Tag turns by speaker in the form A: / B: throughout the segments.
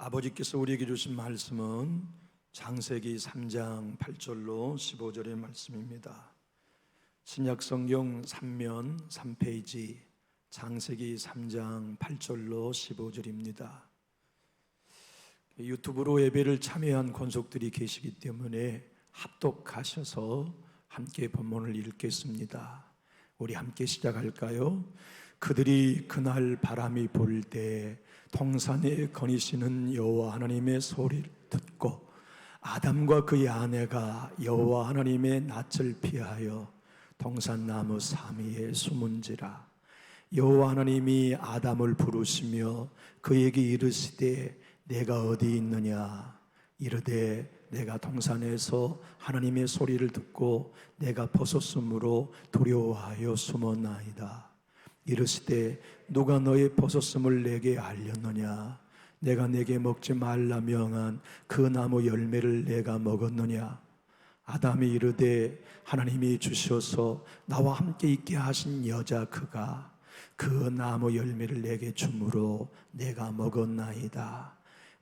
A: 아버지께서 우리에게 주신 말씀은 창세기 3장 8절로 15절의 말씀입니다. 신약성경 3면 3페이지 창세기 3장 8절로 15절입니다. 유튜브로 예배를 참여한 권속들이 계시기 때문에 합독하셔서 함께 본문을 읽겠습니다. 우리 함께 시작할까요? 그들이 그날 바람이 불 때 동산에 거니시는 여호와 하나님의 소리를 듣고 아담과 그의 아내가 여호와 하나님의 낯을 피하여 동산나무 사미에 숨은지라. 여호와 하나님이 아담을 부르시며 그에게 이르시되 내가 어디 있느냐. 이르되 내가 동산에서 하나님의 소리를 듣고 내가 벗었으므로 두려워하여 숨었나이다. 이르시되 누가 너의 벗었음을 내게 알렸느냐. 내가 내게 먹지 말라 명한 그 나무 열매를 내가 먹었느냐. 아담이 이르되 하나님이 주셔서 나와 함께 있게 하신 여자 그가 그 나무 열매를 내게 주므로 내가 먹었나이다.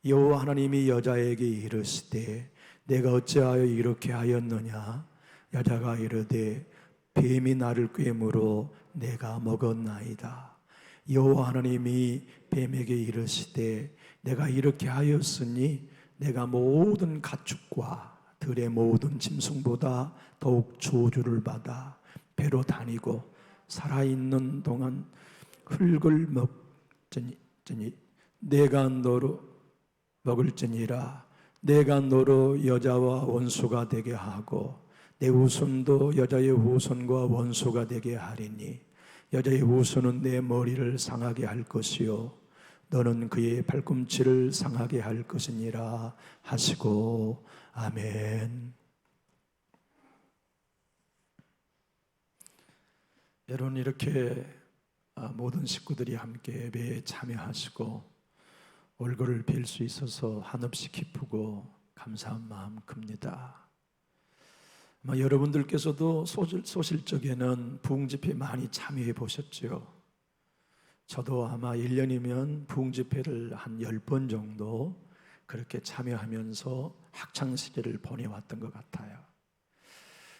A: 여호와 하나님이 여자에게 이르시되 내가 어찌하여 이렇게 하였느냐. 여자가 이르되 뱀이 나를 꿰므로 내가 먹었나이다. 여호와 하나님이 뱀에게 이르시되 내가 이렇게 하였으니 내가 모든 가축과 들의 모든 짐승보다 더욱 저주를 받아 배로 다니고 살아있는 동안 흙을 먹으니 내가 너로 먹을지니라. 내가 너로 여자와 원수가 되게 하고 내 후손도 여자의 후손과 원수가 되게 하리니 여자의 후손은 내 머리를 상하게 할 것이요 너는 그의 발꿈치를 상하게 할 것이니라 하시고 아멘. 여러분, 이렇게 모든 식구들이 함께 예배에 참여하시고 얼굴을 뵐 수 있어서 한없이 기쁘고 감사한 마음 큽니다. 아마 여러분들께서도 소실적에는 부흥집회 많이 참여해 보셨죠? 저도 아마 1년이면 부흥집회를 한 10번 정도 그렇게 참여하면서 학창시절을 보내왔던 것 같아요.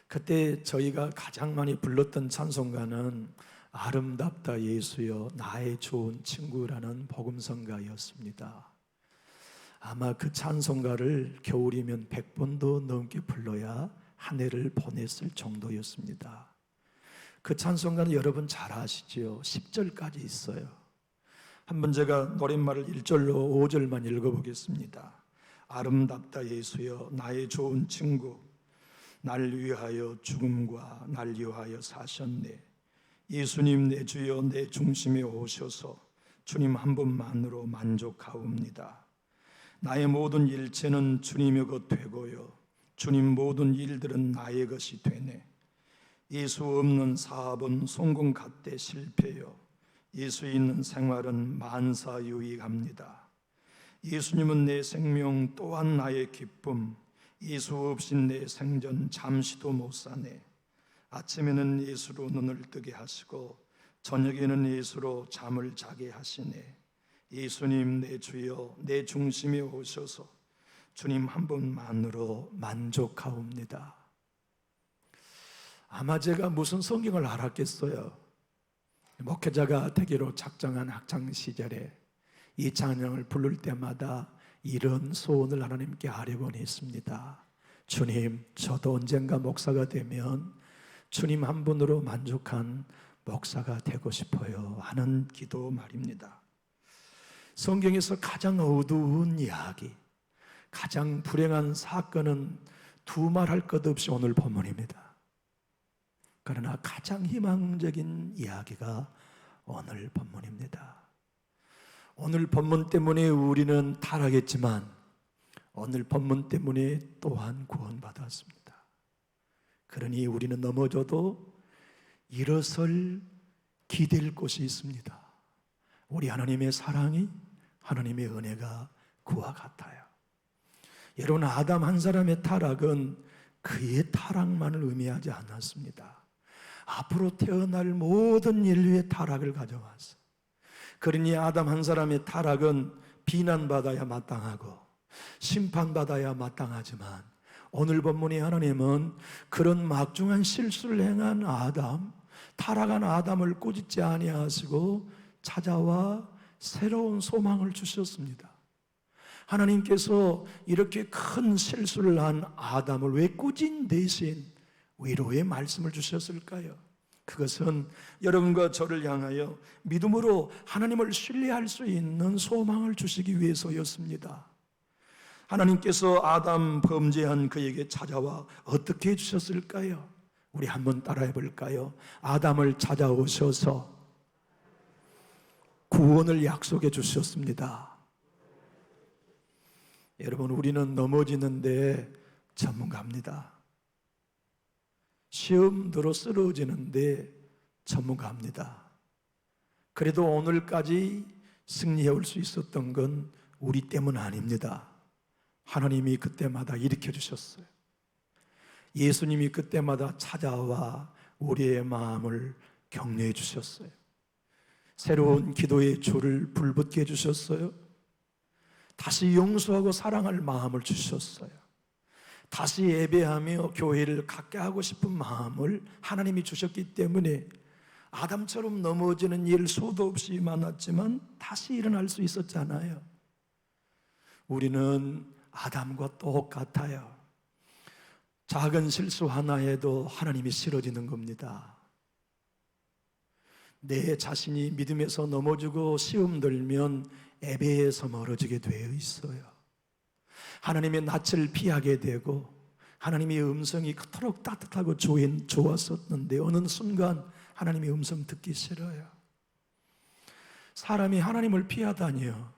A: 그때 저희가 가장 많이 불렀던 찬송가는 아름답다 예수여 나의 좋은 친구라는 복음성가였습니다. 아마 그 찬송가를 겨울이면 100번도 넘게 불러야 한 해를 보냈을 정도였습니다. 그 찬송가는 여러분 잘 아시지요? 10절까지 있어요. 한번 제가 노랫말을 1절로 5절만 읽어보겠습니다. 아름답다 예수여 나의 좋은 친구 날 위하여 죽음과 날 위하여 사셨네. 예수님 내 주여 내 중심에 오셔서 주님 한 분만으로 만족하옵니다. 나의 모든 일체는 주님의 것 되고요 주님 모든 일들은 나의 것이 되네. 예수 없는 사업은 성공 같되 실패요 예수 있는 생활은 만사유익합니다. 예수님은 내 생명 또한 나의 기쁨 예수 없이 내 생전 잠시도 못 사네. 아침에는 예수로 눈을 뜨게 하시고 저녁에는 예수로 잠을 자게 하시네. 예수님 내 주여 내 중심에 오셔서 주님 한 분만으로 만족하옵니다. 아마 제가 무슨 성경을 알았겠어요. 목회자가 되기로 작정한 학창시절에 이 찬양을 부를 때마다 이런 소원을 하나님께 아뢰곤 했습니다. 주님, 저도 언젠가 목사가 되면 주님 한 분으로 만족한 목사가 되고 싶어요 하는 기도 말입니다. 성경에서 가장 어두운 이야기, 가장 불행한 사건은 두말할 것 없이 오늘 본문입니다. 그러나 가장 희망적인 이야기가 오늘 본문입니다. 오늘 본문 때문에 우리는 타락했지만 오늘 본문 때문에 또한 구원받았습니다. 그러니 우리는 넘어져도 일어설 기댈 곳이 있습니다. 우리 하나님의 사랑이, 하나님의 은혜가 그와 같아요. 여러분, 아담 한 사람의 타락은 그의 타락만을 의미하지 않았습니다. 앞으로 태어날 모든 인류의 타락을 가져왔어. 그러니 아담 한 사람의 타락은 비난받아야 마땅하고 심판받아야 마땅하지만 오늘 본문의 하나님은 그런 막중한 실수를 행한 아담, 타락한 아담을 꾸짖지 아니하시고 찾아와 새로운 소망을 주셨습니다. 하나님께서 이렇게 큰 실수를 한 아담을 왜 꾸짖은 대신 위로의 말씀을 주셨을까요? 그것은 여러분과 저를 향하여 믿음으로 하나님을 신뢰할 수 있는 소망을 주시기 위해서였습니다. 하나님께서 아담 범죄한 그에게 찾아와 어떻게 해주셨을까요? 우리 한번 따라해 볼까요? 아담을 찾아오셔서 구원을 약속해 주셨습니다. 여러분, 우리는 넘어지는데 전문가입니다. 시험 들어 쓰러지는데 전문가입니다. 그래도 오늘까지 승리해 올 수 있었던 건 우리 때문 아닙니다. 하나님이 그때마다 일으켜 주셨어요. 예수님이 그때마다 찾아와 우리의 마음을 격려해 주셨어요. 새로운 기도의 줄을 불붙게 해주셨어요. 다시 용서하고 사랑할 마음을 주셨어요. 다시 예배하며 교회를 갖게 하고 싶은 마음을 하나님이 주셨기 때문에 아담처럼 넘어지는 일 수도 없이 많았지만 다시 일어날 수 있었잖아요. 우리는 아담과 똑같아요. 작은 실수 하나에도 하나님이 싫어지는 겁니다. 내 자신이 믿음에서 넘어지고 시험 들면 예배에서 멀어지게 되어 있어요. 하나님의 낯을 피하게 되고 하나님의 음성이 그토록 따뜻하고 좋았었는데 어느 순간 하나님의 음성 듣기 싫어요. 사람이 하나님을 피하다니요.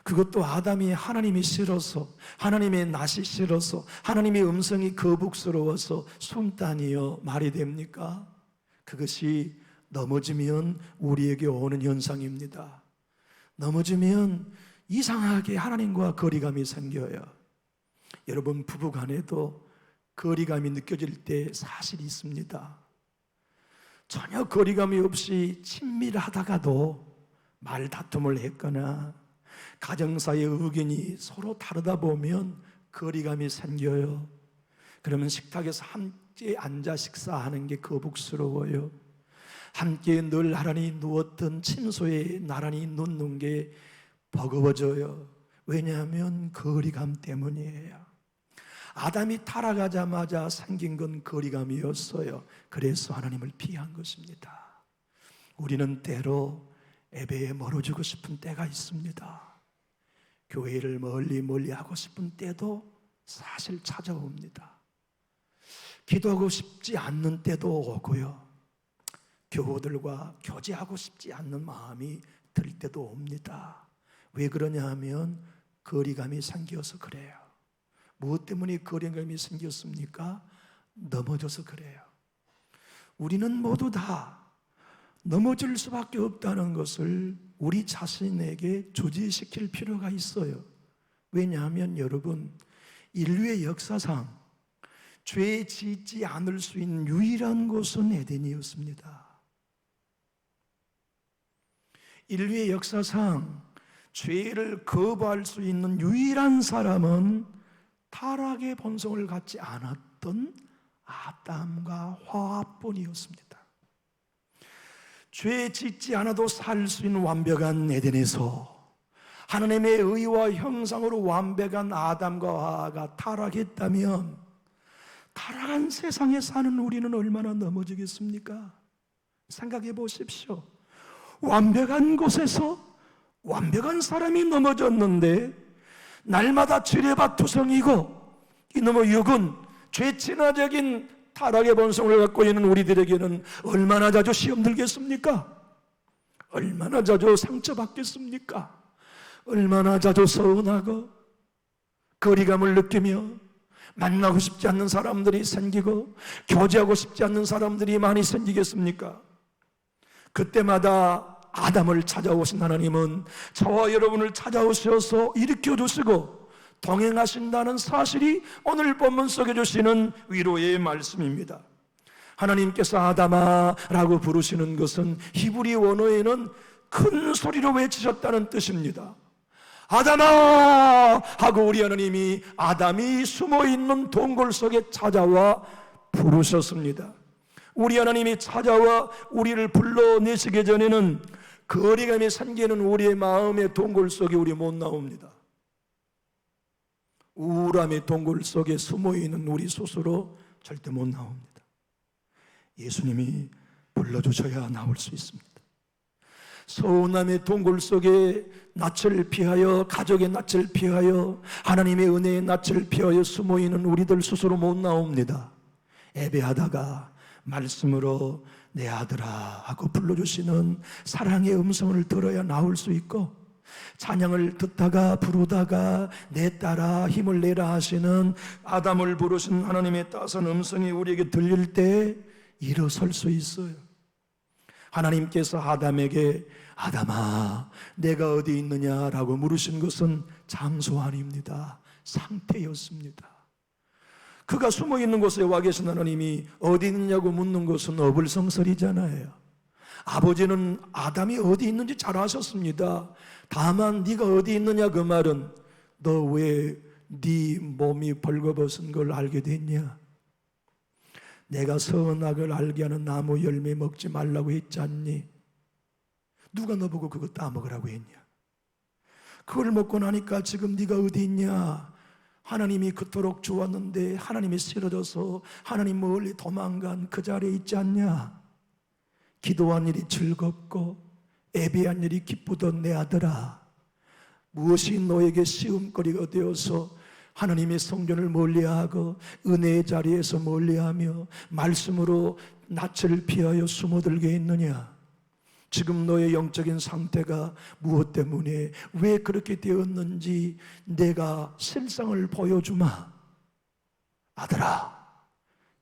A: 그것도 아담이 하나님이 싫어서, 하나님의 낯이 싫어서, 하나님의 음성이 거북스러워서 숨다니요 말이 됩니까? 그것이 넘어지면 우리에게 오는 현상입니다. 넘어지면 이상하게 하나님과 거리감이 생겨요. 여러분, 부부간에도 거리감이 느껴질 때 사실 있습니다. 전혀 거리감이 없이 친밀하다가도 말다툼을 했거나 가정사이의 의견이 서로 다르다 보면 거리감이 생겨요. 그러면 식탁에서 함께 앉아 식사하는 게 거북스러워요. 함께 늘 나란히 누웠던 침소에 나란히 눕는 게 버거워져요. 왜냐하면 거리감 때문이에요. 아담이 타락하자마자 생긴 건 거리감이었어요. 그래서 하나님을 피한 것입니다. 우리는 때로 예배에 멀어지고 싶은 때가 있습니다. 교회를 멀리 하고 싶은 때도 사실 찾아옵니다. 기도하고 싶지 않는 때도 오고요. 교우들과 교제하고 싶지 않는 마음이 들 때도 옵니다. 왜 그러냐 하면 거리감이 생겨서 그래요. 무엇 때문에 거리감이 생겼습니까? 넘어져서 그래요. 우리는 모두 다 넘어질 수밖에 없다는 것을 우리 자신에게 조지시킬 필요가 있어요. 왜냐하면 여러분, 인류의 역사상 죄 짓지 않을 수 있는 유일한 곳은 에덴이었습니다. 인류의 역사상 죄를 거부할 수 있는 유일한 사람은 타락의 본성을 갖지 않았던 아담과 하와뿐이었습니다. 죄 짓지 않아도 살 수 있는 완벽한 에덴에서 하나님의 의와 형상으로 완벽한 아담과 하와가 타락했다면 타락한 세상에 사는 우리는 얼마나 넘어지겠습니까? 생각해 보십시오. 완벽한 곳에서 완벽한 사람이 넘어졌는데 날마다 지뢰밭투성이고 이놈의 육은 죄친화적인 타락의 본성을 갖고 있는 우리들에게는 얼마나 자주 시험 들겠습니까? 얼마나 자주 상처받겠습니까? 얼마나 자주 서운하고 거리감을 느끼며 만나고 싶지 않는 사람들이 생기고 교제하고 싶지 않는 사람들이 많이 생기겠습니까? 그때마다 아담을 찾아오신 하나님은 저와 여러분을 찾아오셔서 일으켜주시고 동행하신다는 사실이 오늘 본문 속에 주시는 위로의 말씀입니다. 하나님께서 아담아 라고 부르시는 것은 히브리 원어에는 큰 소리로 외치셨다는 뜻입니다. 아담아! 하고 우리 하나님이 아담이 숨어있는 동굴 속에 찾아와 부르셨습니다. 우리 하나님이 찾아와 우리를 불러내시기 전에는 거리감이 생기는 우리의 마음의 동굴 속에 우리 못 나옵니다. 우울함의 동굴 속에 숨어있는 우리 스스로 절대 못 나옵니다. 예수님이 불러주셔야 나올 수 있습니다. 서운함의 동굴 속에 낯을 피하여, 가족의 낯을 피하여, 하나님의 은혜의 낯을 피하여 숨어있는 우리들 스스로 못 나옵니다. 예배하다가 말씀으로 내 아들아 하고 불러주시는 사랑의 음성을 들어야 나올 수 있고, 찬양을 듣다가 부르다가 내 딸아 힘을 내라 하시는 아담을 부르신 하나님의 따스한 음성이 우리에게 들릴 때 일어설 수 있어요. 하나님께서 아담에게 아담아 내가 어디 있느냐라고 물으신 것은 장소 아닙니다. 상태였습니다. 그가 숨어있는 곳에 와 계신 하나님이 어디 있느냐고 묻는 것은 어불성설이잖아요. 아버지는 아담이 어디 있는지 잘 아셨습니다. 다만 네가 어디 있느냐 그 말은 너 왜 네 몸이 벌거벗은 걸 알게 됐냐? 내가 선악을 알게 하는 나무 열매 먹지 말라고 했지 않니? 누가 너보고 그거 따먹으라고 했냐? 그걸 먹고 나니까 지금 네가 어디 있냐? 하나님이 그토록 좋았는데 하나님이 싫어져서 하나님 멀리 도망간 그 자리에 있지 않냐? 기도한 일이 즐겁고 예배한 일이 기쁘던 내 아들아, 무엇이 너에게 시험거리가 되어서 하나님의 성전을 멀리하고 은혜의 자리에서 멀리하며 말씀으로 낯을 피하여 숨어들게 했느냐? 지금 너의 영적인 상태가 무엇 때문에 왜 그렇게 되었는지 내가 실상을 보여주마. 아들아,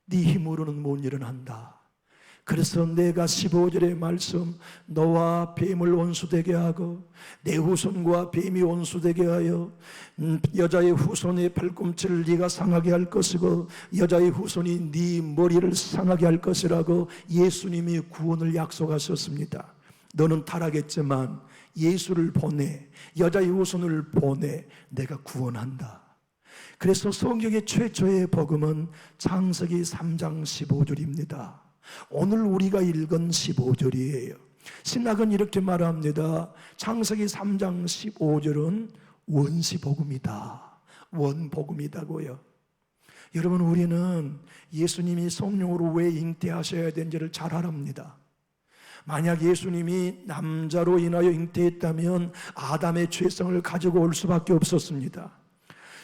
A: 네 힘으로는 못 일어난다. 그래서 내가 15절의 말씀 너와 뱀을 원수되게 하고 내 후손과 뱀이 원수되게 하여 여자의 후손의 발꿈치를 네가 상하게 할 것이고 여자의 후손이 네 머리를 상하게 할 것이라고 예수님이 구원을 약속하셨습니다. 너는 타락했지만 예수를 보내, 여자의 후손을 보내 내가 구원한다. 그래서 성경의 최초의 복음은 창세기 3장 15절입니다. 오늘 우리가 읽은 15절이에요. 신학은 이렇게 말합니다. 창세기 3장 15절은 원시복음이다. 원복음이다고요. 여러분, 우리는 예수님이 성령으로 왜 잉태하셔야 되는지를 잘 알합니다. 만약 예수님이 남자로 인하여 잉태했다면 아담의 죄성을 가지고 올 수밖에 없었습니다.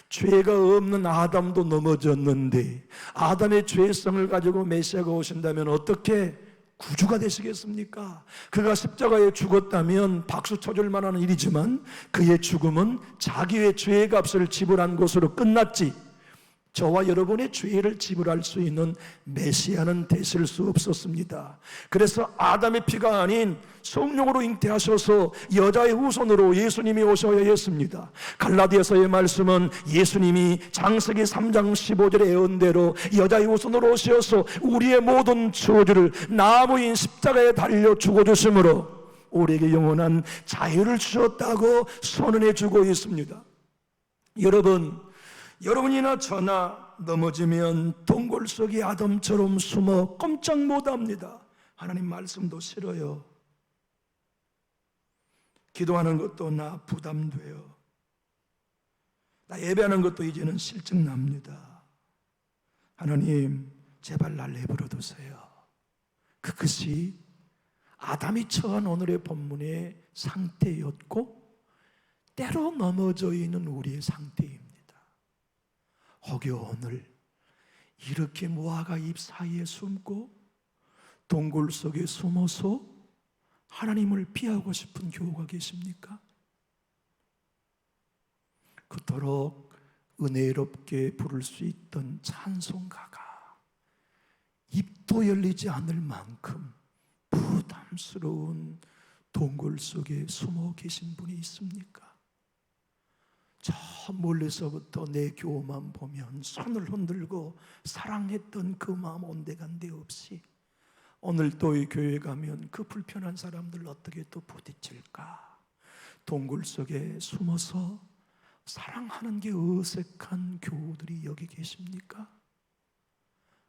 A: 죄가 없는 아담도 넘어졌는데 아담의 죄성을 가지고 메시아가 오신다면 어떻게 구주가 되시겠습니까? 그가 십자가에 죽었다면 박수 쳐줄 만한 일이지만 그의 죽음은 자기의 죄의 값을 지불한 것으로 끝났지, 저와 여러분의 죄를 지불할 수 있는 메시아는 되실 수 없었습니다. 그래서 아담의 피가 아닌 성령으로 잉태하셔서 여자의 후손으로 예수님이 오셔야 했습니다. 갈라디아서의 말씀은 예수님이 창세기 3장 15절의 예언대로 여자의 후손으로 오셔서 우리의 모든 저주를 나무인 십자가에 달려 죽어주심으로 우리에게 영원한 자유를 주셨다고 선언해 주고 있습니다. 여러분이나 저나 넘어지면 동굴 속의 아담처럼 숨어 꼼짝 못합니다. 하나님 말씀도 싫어요. 기도하는 것도 나 부담돼요. 나 예배하는 것도 이제는 실증납니다. 하나님 제발 날 내버려 두세요. 그것이 아담이 처한 오늘의 본문의 상태였고 때로 넘어져 있는 우리의 상태입니다. 혹여 오늘 이렇게 무화과 잎 사이에 숨고 동굴 속에 숨어서 하나님을 피하고 싶은 교우가 계십니까? 그토록 은혜롭게 부를 수 있던 찬송가가 입도 열리지 않을 만큼 부담스러운 동굴 속에 숨어 계신 분이 있습니까? 저 멀리서부터 내 교우만 보면 손을 흔들고 사랑했던 그 마음 온데간데 없이 오늘 또 이 교회 가면 그 불편한 사람들 어떻게 또 부딪힐까? 동굴 속에 숨어서 사랑하는 게 어색한 교우들이 여기 계십니까?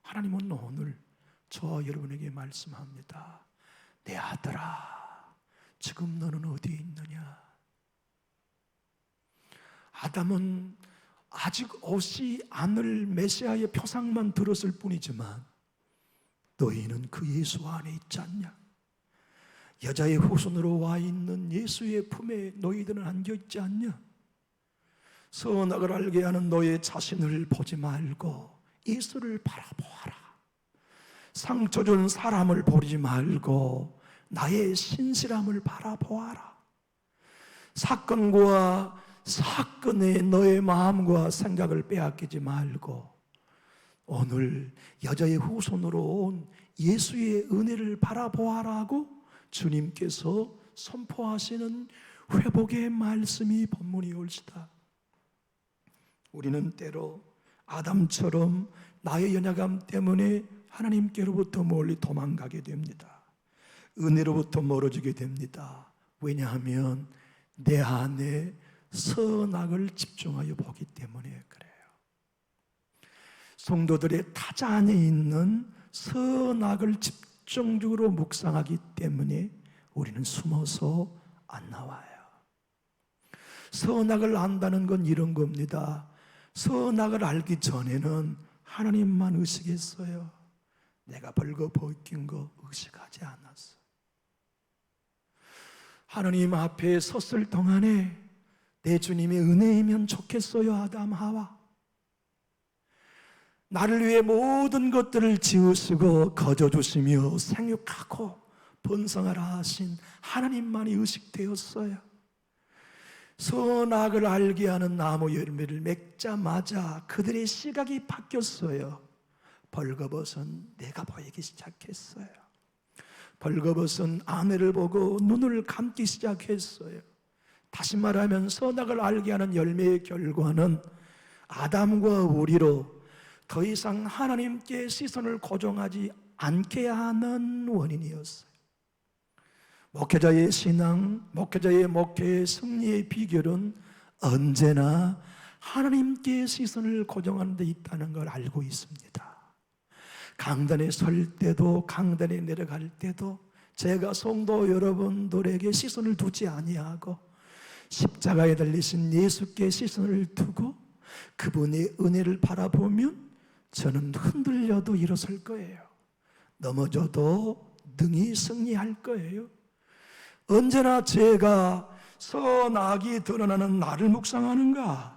A: 하나님은 오늘 저와 여러분에게 말씀합니다. 내 아들아, 지금 너는 어디에 있느냐? 아담은 아직 오지 않을 메시아의 표상만 들었을 뿐이지만 너희는 그 예수 안에 있지 않냐? 여자의 후손으로 와 있는 예수의 품에 너희들은 안겨 있지 않냐? 선악을 알게 하는 너의 자신을 보지 말고 예수를 바라보아라. 상처 준 사람을 보지 말고 나의 신실함을 바라보아라. 사건과 사건에 너의 마음과 생각을 빼앗기지 말고 오늘 여자의 후손으로 온 예수의 은혜를 바라보아라고 주님께서 선포하시는 회복의 말씀이 본문이 올시다. 우리는 때로 아담처럼 나의 연약함 때문에 하나님께로부터 멀리 도망가게 됩니다. 은혜로부터 멀어지게 됩니다. 왜냐하면 내 안에 선악을 집중하여 보기 때문에 그래요. 성도들의 타자 안에 있는 선악을 집중적으로 묵상하기 때문에 우리는 숨어서 안 나와요. 선악을 안다는 건 이런 겁니다. 선악을 알기 전에는 하나님만 의식했어요. 내가 벌거벗긴 거 의식하지 않았어. 하나님 앞에 섰을 동안에 내 주님의 은혜이면 좋겠어요. 아담 하와, 나를 위해 모든 것들을 지으시고 거저주시며 생육하고 번성하라 하신 하나님만이 의식되었어요. 선악을 알게 하는 나무 열매를 맺자마자 그들의 시각이 바뀌었어요. 벌거벗은 내가 보이기 시작했어요. 벌거벗은 아내를 보고 눈을 감기 시작했어요. 다시 말하면 선악을 알게 하는 열매의 결과는 아담과 우리로 더 이상 하나님께 시선을 고정하지 않게 하는 원인이었어요. 목회자의 신앙, 목회자의 목회의 승리의 비결은 언제나 하나님께 시선을 고정하는 데 있다는 걸 알고 있습니다. 강단에 설 때도 강단에 내려갈 때도 제가 성도 여러분들에게 시선을 두지 아니하고 십자가에 달리신 예수께 시선을 두고 그분의 은혜를 바라보면 저는 흔들려도 일어설 거예요. 넘어져도 능히 승리할 거예요. 언제나 제가 선악이 드러나는 나를 묵상하는가?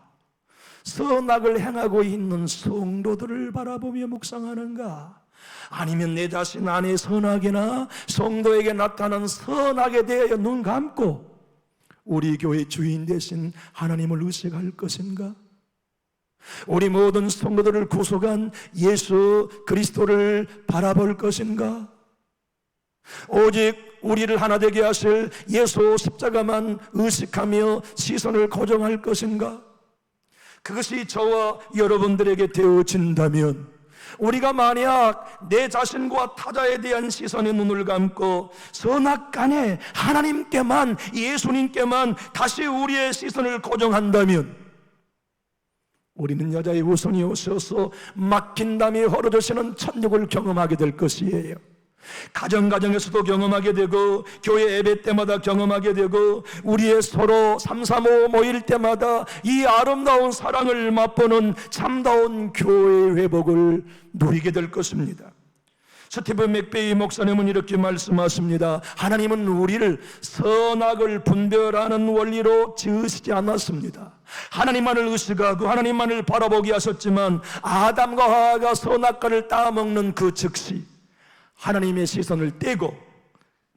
A: 선악을 행하고 있는 성도들을 바라보며 묵상하는가? 아니면 내 자신 안에 선악이나 성도에게 나타난 선악에 대하여 눈 감고 우리 교회 주인 되신 하나님을 의식할 것인가? 우리 모든 성도들을 구속한 예수 그리스도를 바라볼 것인가? 오직 우리를 하나 되게 하실 예수 십자가만 의식하며 시선을 고정할 것인가? 그것이 저와 여러분들에게 되어진다면 우리가 만약 내 자신과 타자에 대한 시선에 눈을 감고 선악간에 하나님께만, 예수님께만 다시 우리의 시선을 고정한다면 우리는 여자의 후손이 오셔서 막힌 담이 헐어져시는 천국을 경험하게 될 것이에요. 가정에서도 경험하게 되고 교회 예배 때마다 경험하게 되고 우리의 서로 335 모일 때마다 이 아름다운 사랑을 맛보는 참다운 교회의 회복을 누리게 될 것입니다. 스티븐 맥베이 목사님은 이렇게 말씀하십니다. 하나님은 우리를 선악을 분별하는 원리로 지으시지 않았습니다. 하나님만을 의식하고 하나님만을 바라보게 하셨지만 아담과 하와가 선악과를 따먹는 그 즉시 하나님의 시선을 떼고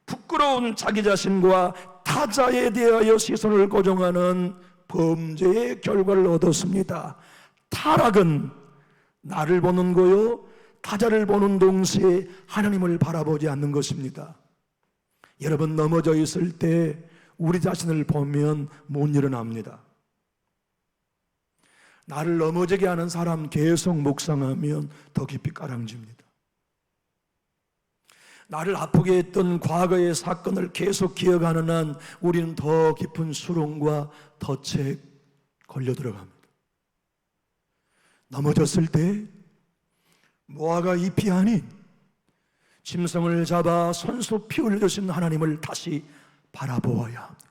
A: 부끄러운 자기 자신과 타자에 대하여 시선을 고정하는 범죄의 결과를 얻었습니다. 타락은 나를 보는 거요, 타자를 보는 동시에 하나님을 바라보지 않는 것입니다. 여러분, 넘어져 있을 때 우리 자신을 보면 못 일어납니다. 나를 넘어지게 하는 사람 계속 묵상하면 더 깊이 가라앉습니다. 나를 아프게 했던 과거의 사건을 계속 기억하는 한 우리는 더 깊은 수렁과 덫에 걸려 들어갑니다. 넘어졌을 때 모아가 잎이 아닌 짐승을 잡아 손수 피 흘려주신 하나님을 다시 바라보아야 합니다.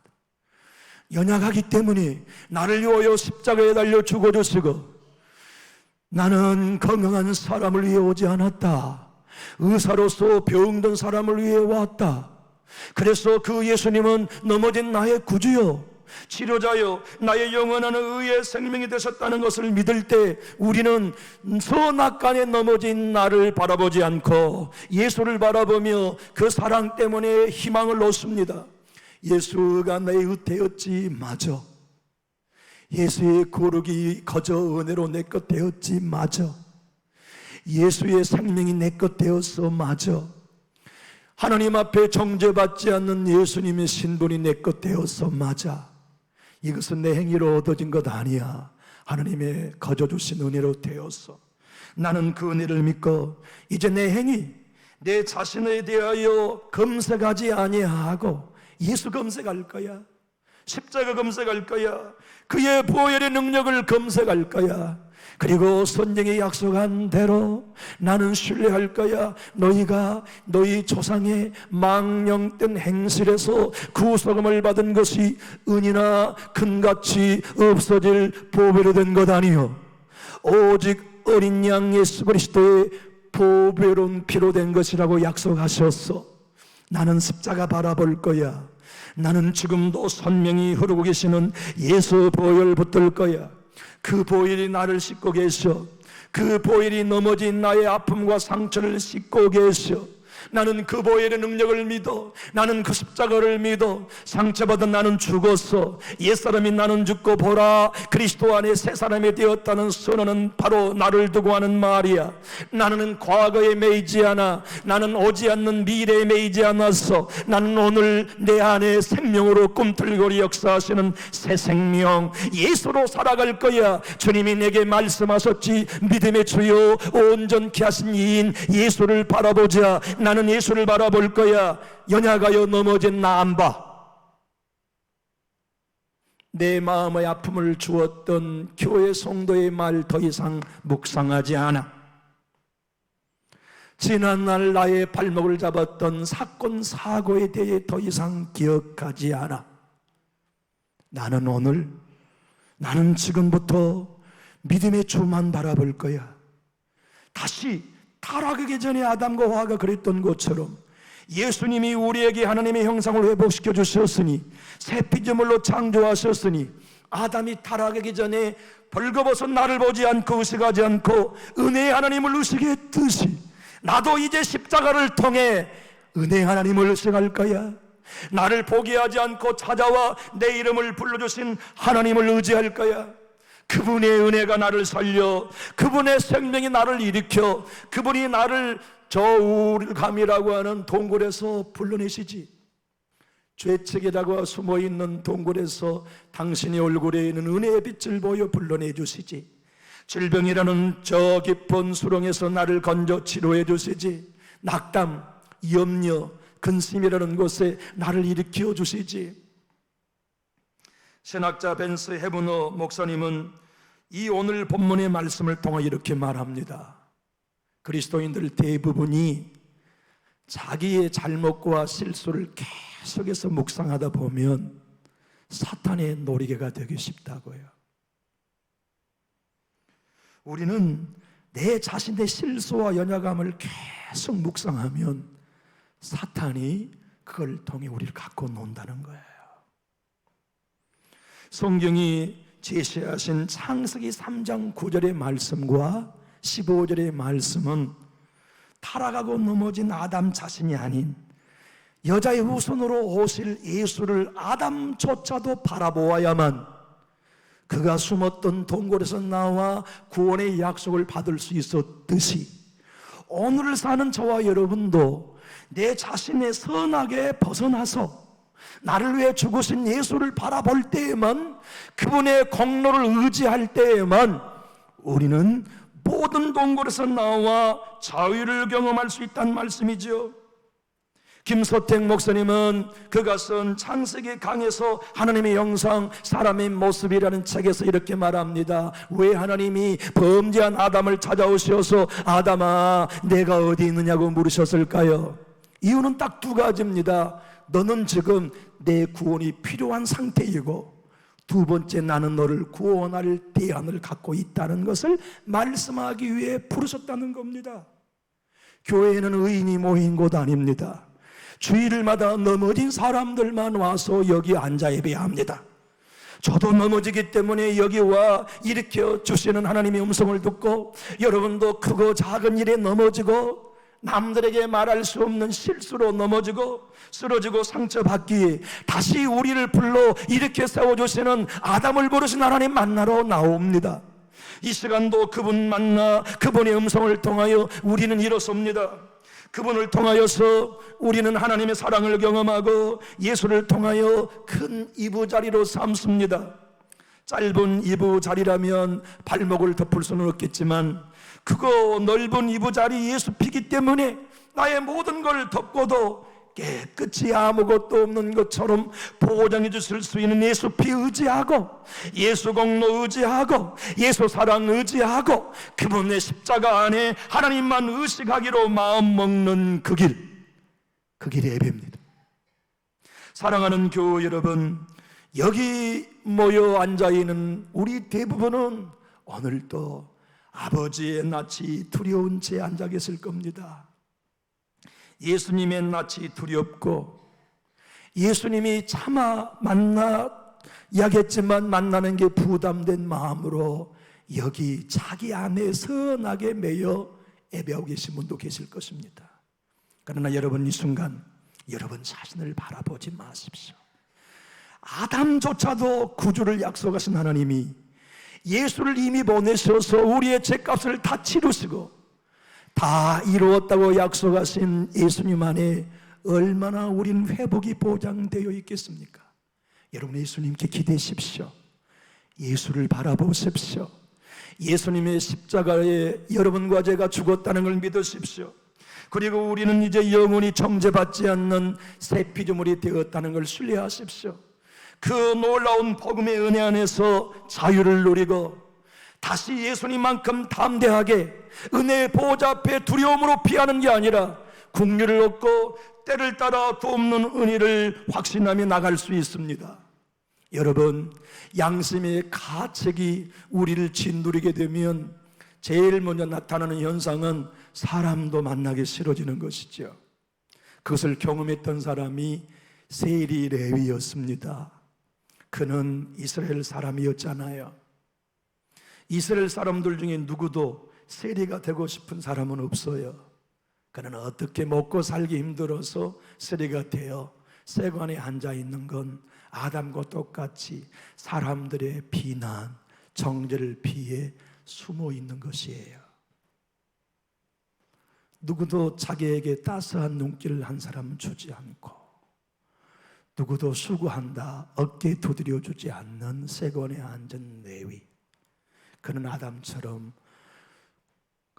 A: 연약하기 때문에 나를 위하여 십자가에 달려 죽어주시고, 나는 건강한 사람을 위해 오지 않았다, 의사로서 병든 사람을 위해 왔다. 그래서 그 예수님은 넘어진 나의 구주요, 치료자요, 나의 영원한 의의 생명이 되셨다는 것을 믿을 때 우리는 선악간에 넘어진 나를 바라보지 않고 예수를 바라보며 그 사랑 때문에 희망을 얻습니다. 예수가 나의 의되었지, 맞아. 예수의 거룩이 거저 은혜로 내 것 되었지, 맞아. 예수의 생명이 내 것 되었어, 맞아. 하나님 앞에 정죄받지 않는 예수님의 신분이 내 것 되었어, 맞아. 이것은 내 행위로 얻어진 것 아니야. 하나님의 거저 주신 은혜로 되었어. 나는 그 은혜를 믿고 이제 내 행위, 내 자신에 대하여 검색하지 아니하고 예수 검색할 거야. 십자가 검색할 거야. 그의 보혈의 능력을 검색할 거야. 그리고 성경에 약속한 대로 나는 신뢰할 거야. 너희가 너희 조상의 망령된 행실에서 구속음을 받은 것이 은이나 금같이 없어질 보배로 된 것 아니요, 오직 어린 양 예수 그리스도의 보배로운 피로 된 것이라고 약속하셨어. 나는 십자가 바라볼 거야. 나는 지금도 선명히 흐르고 계시는 예수 보혈 붙들 거야. 그 보혈이 나를 씻고 계셔. 그 보혈이 넘어진 나의 아픔과 상처를 씻고 계셔. 나는 그 보혈의 능력을 믿어. 나는 그 십자가를 믿어. 상처받은 나는 죽었어. 옛사람이 나는 죽고 보라, 그리스도 안에 새 사람이 되었다는 선언은 바로 나를 두고 하는 말이야. 나는 과거에 매이지 않아. 나는 오지 않는 미래에 매이지 않았어. 나는 오늘 내 안에 생명으로 꿈틀거리 역사하시는 새 생명 예수로 살아갈 거야. 주님이 내게 말씀하셨지, 믿음의 주요 온전케 하신 이인 예수를 바라보자. 나는 예수를 바라볼 거야. 연약하여 넘어진 나 안 봐. 내 마음의 아픔을 주었던 교회 성도의 말 더 이상 묵상하지 않아. 지난날 나의 발목을 잡았던 사건 사고에 대해 더 이상 기억하지 않아. 나는 오늘, 나는 지금부터 믿음의 주만 바라볼 거야. 다시 타락하기 전에 아담과 하와가 그랬던 것처럼 예수님이 우리에게 하나님의 형상을 회복시켜 주셨으니, 새 피조물로 창조하셨으니, 아담이 타락하기 전에 벌거벗은 나를 보지 않고 의식하지 않고 은혜의 하나님을 의식했듯이 나도 이제 십자가를 통해 은혜의 하나님을 의식할 거야. 나를 포기하지 않고 찾아와 내 이름을 불러주신 하나님을 의지할 거야. 그분의 은혜가 나를 살려, 그분의 생명이 나를 일으켜, 그분이 나를 저 우울감이라고 하는 동굴에서 불러내시지. 죄책이라고 숨어있는 동굴에서 당신의 얼굴에 있는 은혜의 빛을 보여 불러내 주시지. 질병이라는 저 깊은 수렁에서 나를 건져 치료해 주시지. 낙담, 염려, 근심이라는 곳에 나를 일으켜 주시지. 신학자 벤스 헤브너 목사님은 이 오늘 본문의 말씀을 통해 이렇게 말합니다. 그리스도인들 대부분이 자기의 잘못과 실수를 계속해서 묵상하다 보면 사탄의 놀이개가 되기 쉽다고요. 우리는 내 자신의 실수와 연약함을 계속 묵상하면 사탄이 그걸 통해 우리를 갖고 논다는 거예요. 성경이 제시하신 창세기 3장 9절의 말씀과 15절의 말씀은 타락하고 넘어진 아담 자신이 아닌 여자의 후손으로 오실 예수를 아담조차도 바라보아야만 그가 숨었던 동굴에서 나와 구원의 약속을 받을 수 있었듯이 오늘을 사는 저와 여러분도 내 자신의 선악에 벗어나서 나를 위해 죽으신 예수를 바라볼 때에만, 그분의 공로를 의지할 때에만 우리는 모든 동굴에서 나와 자유를 경험할 수 있다는 말씀이죠. 김서택 목사님은 그가 쓴 창세기 강에서 하나님의 형상 사람의 모습이라는 책에서 이렇게 말합니다. 왜 하나님이 범죄한 아담을 찾아오셔서 아담아 내가 어디 있느냐고 물으셨을까요? 이유는 딱 두 가지입니다. 너는 지금 내 구원이 필요한 상태이고, 두 번째 나는 너를 구원할 대안을 갖고 있다는 것을 말씀하기 위해 부르셨다는 겁니다. 교회는 의인이 모인 곳 아닙니다. 주일마다 넘어진 사람들만 와서 여기 앉아 예배합니다. 저도 넘어지기 때문에 여기 와 일으켜 주시는 하나님의 음성을 듣고, 여러분도 크고 작은 일에 넘어지고 남들에게 말할 수 없는 실수로 넘어지고 쓰러지고 상처받기에 다시 우리를 불러 일으켜 세워주시는 아담을 부르신 하나님 만나러 나옵니다. 이 시간도 그분 만나 그분의 음성을 통하여 우리는 일어섭니다. 그분을 통하여서 우리는 하나님의 사랑을 경험하고 예수를 통하여 큰 이부자리로 삼습니다. 짧은 이부자리라면 발목을 덮을 수는 없겠지만 크고 넓은 이부자리 예수 피기 때문에 나의 모든 걸 덮고도 깨끗이 아무것도 없는 것처럼 보장해 주실 수 있는 예수 피 의지하고, 예수 공로 의지하고, 예수 사랑 의지하고, 그분의 십자가 안에 하나님만 의식하기로 마음 먹는 그 길이 예배입니다. 사랑하는 교우 여러분, 여기 모여 앉아있는 우리 대부분은 오늘도 아버지의 낯이 두려운 채 앉아 계실 겁니다. 예수님의 낯이 두렵고, 예수님이 차마 만나야겠지만 만나는 게 부담된 마음으로 여기 자기 안에 선하게 매여 예배하고 계신 분도 계실 것입니다. 그러나 여러분, 이 순간 여러분 자신을 바라보지 마십시오. 아담조차도 구주를 약속하신 하나님이 예수를 이미 보내셔서 우리의 죄값을 다 치르시고 다 이루었다고 약속하신 예수님 안에 얼마나 우린 회복이 보장되어 있겠습니까? 여러분, 예수님께 기대십시오. 예수를 바라보십시오. 예수님의 십자가에 여러분과 제가 죽었다는 걸 믿으십시오. 그리고 우리는 이제 영원히 정죄받지 않는 새 피조물이 되었다는 걸 신뢰하십시오. 그 놀라운 복음의 은혜 안에서 자유를 누리고 다시 예수님만큼 담대하게 은혜의 보좌 앞에 두려움으로 피하는 게 아니라 긍휼을 얻고 때를 따라 돕는 은혜를 확신하며 나갈 수 있습니다. 여러분, 양심의 가책이 우리를 짓누르게 되면 제일 먼저 나타나는 현상은 사람도 만나기 싫어지는 것이죠. 그것을 경험했던 사람이 세리 레위였습니다. 그는 이스라엘 사람이었잖아요. 이스라엘 사람들 중에 누구도 세리가 되고 싶은 사람은 없어요. 그는 어떻게 먹고 살기 힘들어서 세리가 되어 세관에 앉아 있는 건 아담과 똑같이 사람들의 비난, 정죄를 피해 숨어 있는 것이에요. 누구도 자기에게 따스한 눈길을 한 사람은 주지 않고, 누구도 수고한다 어깨 두드려 주지 않는 세관에 앉은 레위. 그는 아담처럼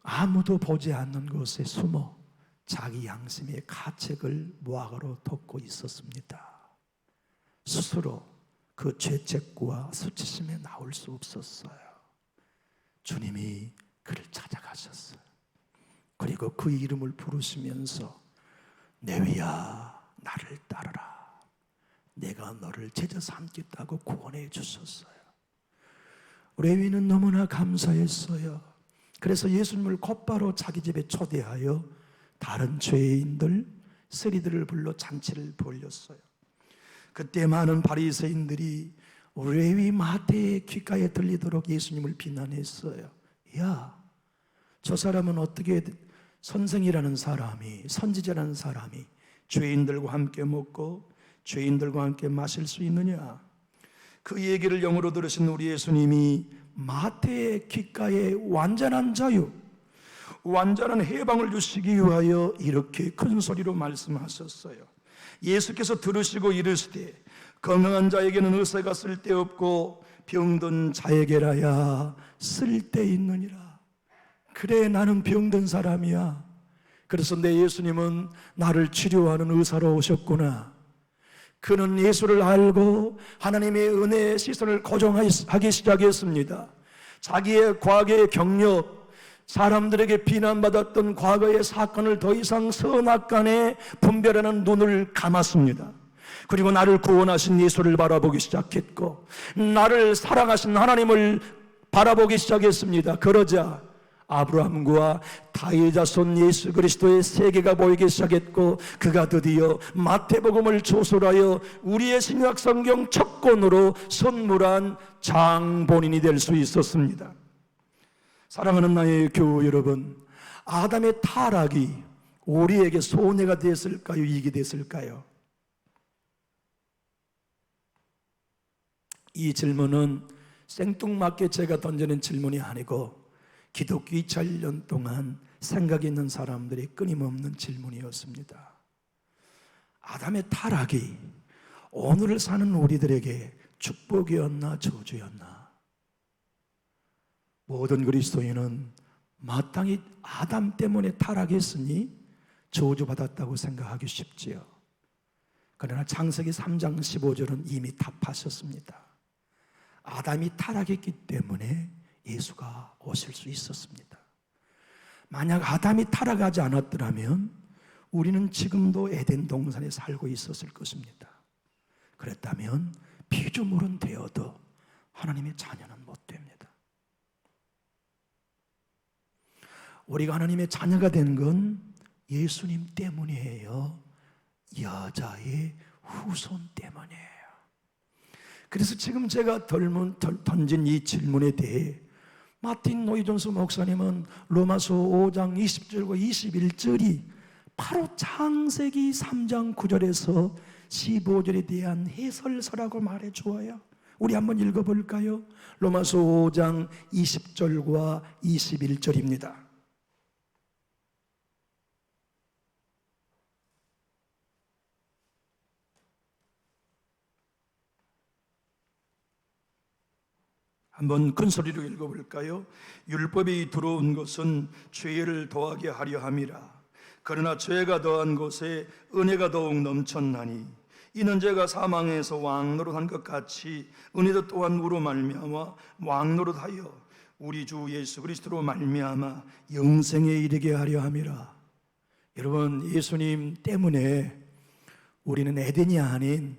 A: 아무도 보지 않는 곳에 숨어 자기 양심의 가책을 무화과로 덮고 있었습니다. 스스로 그 죄책과 수치심에 나올 수 없었어요. 주님이 그를 찾아가셨어요. 그리고 그 이름을 부르시면서 레위야 나를 따르라, 내가 너를 제자 삼겠다고 구원해 주셨어요. 레위는 너무나 감사했어요. 그래서 예수님을 곧바로 자기 집에 초대하여 다른 죄인들, 세리들을 불러 잔치를 벌였어요. 그때 많은 바리새인들이 레위 마태의 귓가에 들리도록 예수님을 비난했어요. 야, 저 사람은 어떻게 선생이라는 사람이, 선지자라는 사람이 죄인들과 함께 먹고 죄인들과 함께 마실 수 있느냐? 그 얘기를 영어로 들으신 우리 예수님이 마태의 귓가에 완전한 자유, 완전한 해방을 주시기 위하여 이렇게 큰 소리로 말씀하셨어요. 예수께서 들으시고 이르시되 건강한 자에게는 의사가 쓸데없고 병든 자에게라야 쓸데있느니라. 그래, 나는 병든 사람이야. 그래서 내 예수님은 나를 치료하는 의사로 오셨구나. 그는 예수를 알고 하나님의 은혜의 시선을 고정하기 시작했습니다. 자기의 과거의 경력, 사람들에게 비난받았던 과거의 사건을 더 이상 선악간에 분별하는 눈을 감았습니다. 그리고 나를 구원하신 예수를 바라보기 시작했고, 나를 사랑하신 하나님을 바라보기 시작했습니다. 그러자 아브라함과 다윗 자손 예수 그리스도의 세계가 보이기 시작했고, 그가 드디어 마태복음을 조솔하여 우리의 신약 성경 첫 권으로 선물한 장본인이 될 수 있었습니다. 사랑하는 나의 교우 여러분, 아담의 타락이 우리에게 손해가 됐을까요? 이익이 됐을까요? 이 질문은 생뚱맞게 제가 던지는 질문이 아니고 기독교 2000년 동안 생각 있는 사람들이 끊임없는 질문이었습니다. 아담의 타락이 오늘을 사는 우리들에게 축복이었나 저주였나? 모든 그리스도인은 마땅히 아담 때문에 타락했으니 저주받았다고 생각하기 쉽지요. 그러나 창세기 3장 15절은 이미 답하셨습니다. 아담이 타락했기 때문에 예수가 오실 수 있었습니다. 만약 아담이 타락하지 않았더라면 우리는 지금도 에덴 동산에 살고 있었을 것입니다. 그랬다면 피조물은 되어도 하나님의 자녀는 못 됩니다. 우리가 하나님의 자녀가 된 건 예수님 때문이에요. 여자의 후손 때문이에요. 그래서 지금 제가 던진 이 질문에 대해 마틴 노이존스 목사님은 로마서 5장 20절과 21절이 바로 창세기 3장 9절에서 15절에 대한 해설서라고 말해 주어요. 우리 한번 읽어볼까요? 로마서 5장 20절과 21절입니다. 한번 큰 소리로 읽어볼까요? 율법이 들어온 것은 죄를 더하게 하려 함이라. 그러나 죄가 더한 것에 은혜가 더욱 넘쳤나니 이는 죄가 사망에서 왕노릇한 것 같이 은혜도 또한 우로 말미암아 왕노릇하여 우리 주 예수 그리스도로 말미암아 영생에 이르게 하려 함이라. 여러분, 예수님 때문에 우리는 에덴이 아닌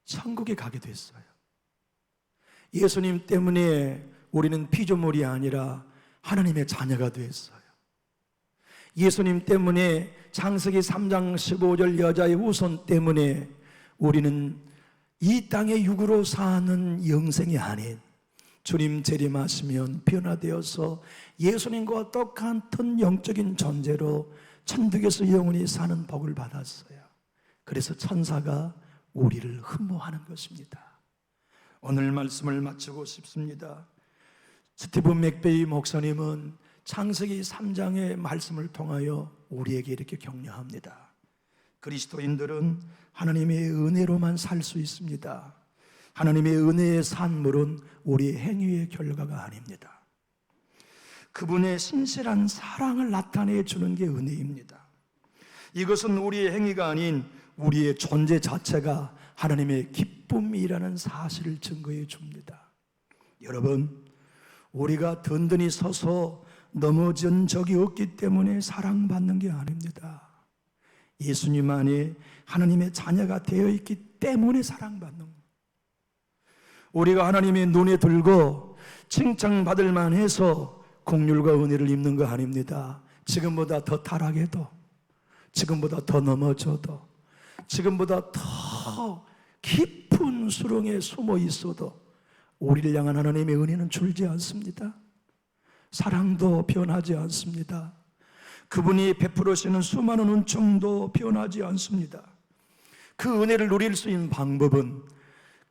A: 천국에 가게 됐어요. 예수님 때문에 우리는 피조물이 아니라 하나님의 자녀가 됐어요. 예수님 때문에 창세기 3장 15절 여자의 후손 때문에 우리는 이 땅의 육으로 사는 영생이 아닌 주님 재림하시면 변화되어서 예수님과 똑같은 영적인 존재로 천국에서 영원히 사는 복을 받았어요. 그래서 천사가 우리를 흠모하는 것입니다. 오늘 말씀을 마치고 싶습니다. 스티븐 맥베이 목사님은 창세기 3장의 말씀을 통하여 우리에게 이렇게 격려합니다. 그리스도인들은 하나님의 은혜로만 살 수 있습니다. 하나님의 은혜의 산물은 우리의 행위의 결과가 아닙니다. 그분의 신실한 사랑을 나타내 주는 게 은혜입니다. 이것은 우리의 행위가 아닌 우리의 존재 자체가 하나님의 기쁨이라는 사실을 증거해 줍니다. 여러분, 우리가 든든히 서서 넘어진 적이 없기 때문에 사랑받는 게 아닙니다. 예수님 안에 하나님의 자녀가 되어 있기 때문에 사랑받는 거예요. 우리가 하나님의 눈에 들고 칭찬받을 만해서 긍휼과 은혜를 입는 거 아닙니다. 지금보다 더 타락해도, 지금보다 더 넘어져도, 지금보다 더 깊은 수렁에 숨어 있어도 우리를 향한 하나님의 은혜는 줄지 않습니다. 사랑도 변하지 않습니다. 그분이 베풀으시는 수많은 은총도 변하지 않습니다. 그 은혜를 누릴 수 있는 방법은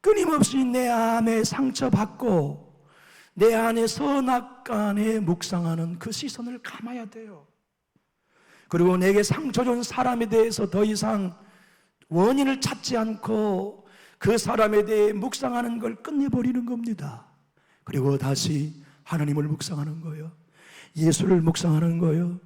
A: 끊임없이 내 안에 상처받고 내 안에 선악간에 묵상하는 그 시선을 감아야 돼요. 그리고 내게 상처 준 사람에 대해서 더 이상 원인을 찾지 않고 그 사람에 대해 묵상하는 걸 끝내버리는 겁니다. 그리고 다시 하나님을 묵상하는 거예요. 예수를 묵상하는 거예요.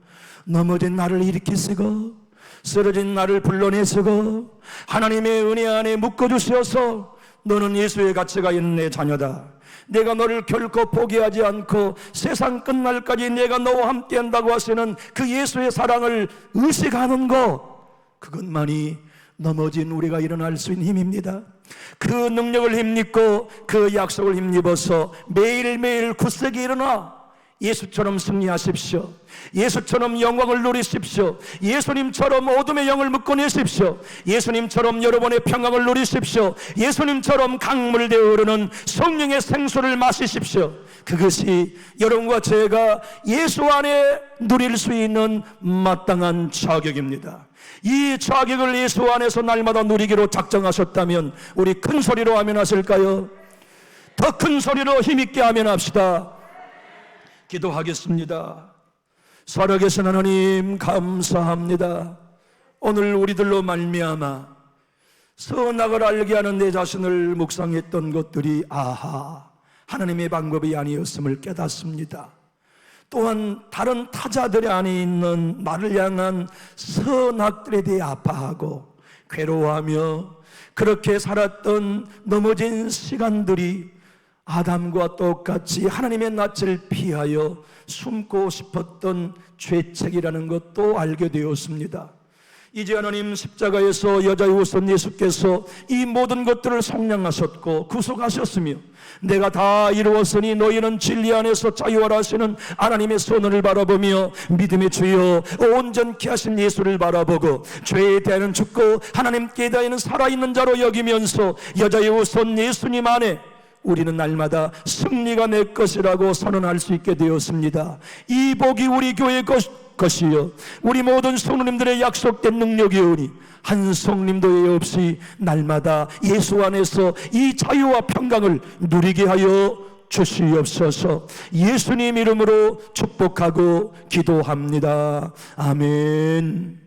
A: 넘어진 나를 일으키시고 쓰러진 나를 불러내시고 하나님의 은혜 안에 묶어주셔서 너는 예수의 가치가 있는 내 자녀다, 내가 너를 결코 포기하지 않고 세상 끝날까지 내가 너와 함께 한다고 하시는 그 예수의 사랑을 의식하는 것, 그것만이 넘어진 우리가 일어날 수 있는 힘입니다. 그 능력을 힘입고 그 약속을 힘입어서 매일매일 굳세게 일어나 예수처럼 승리하십시오. 예수처럼 영광을 누리십시오. 예수님처럼 어둠의 영을 묶어내십시오. 예수님처럼 여러분의 평강을 누리십시오. 예수님처럼 강물을 되어 흐르는 성령의 생수를 마시십시오. 그것이 여러분과 제가 예수 안에 누릴 수 있는 마땅한 자격입니다. 이 자격을 예수 안에서 날마다 누리기로 작정하셨다면 우리 큰 소리로 아멘하실까요? 더 큰 소리로 힘있게 아멘합시다. 기도하겠습니다. 살아계신 하나님 감사합니다. 오늘 우리들로 말미암아 선악을 알게 하는 내 자신을 묵상했던 것들이 아하, 하나님의 방법이 아니었음을 깨닫습니다. 또한 다른 타자들 안에 있는 나를 향한 선악들에 대해 아파하고 괴로워하며 그렇게 살았던 넘어진 시간들이 아담과 똑같이 하나님의 낯을 피하여 숨고 싶었던 죄책이라는 것도 알게 되었습니다. 이제 하나님 십자가에서 여자의 후손 예수께서 이 모든 것들을 속량하셨고 구속하셨으며 내가 다 이루었으니 너희는 진리 안에서 자유하라 하시는 하나님의 손을 바라보며 믿음의 주여 온전케 하신 예수를 바라보고 죄에 대하여는 죽고 하나님께 대하여는 살아있는 자로 여기면서 여자의 후손 예수님 안에 우리는 날마다 승리가 내 것이라고 선언할 수 있게 되었습니다. 이 복이 우리 교회의 것이요 우리 모든 성도님들의 약속된 능력이오니 한 성님도 예 없이 날마다 예수 안에서 이 자유와 평강을 누리게 하여 주시옵소서. 예수님 이름으로 축복하고 기도합니다. 아멘.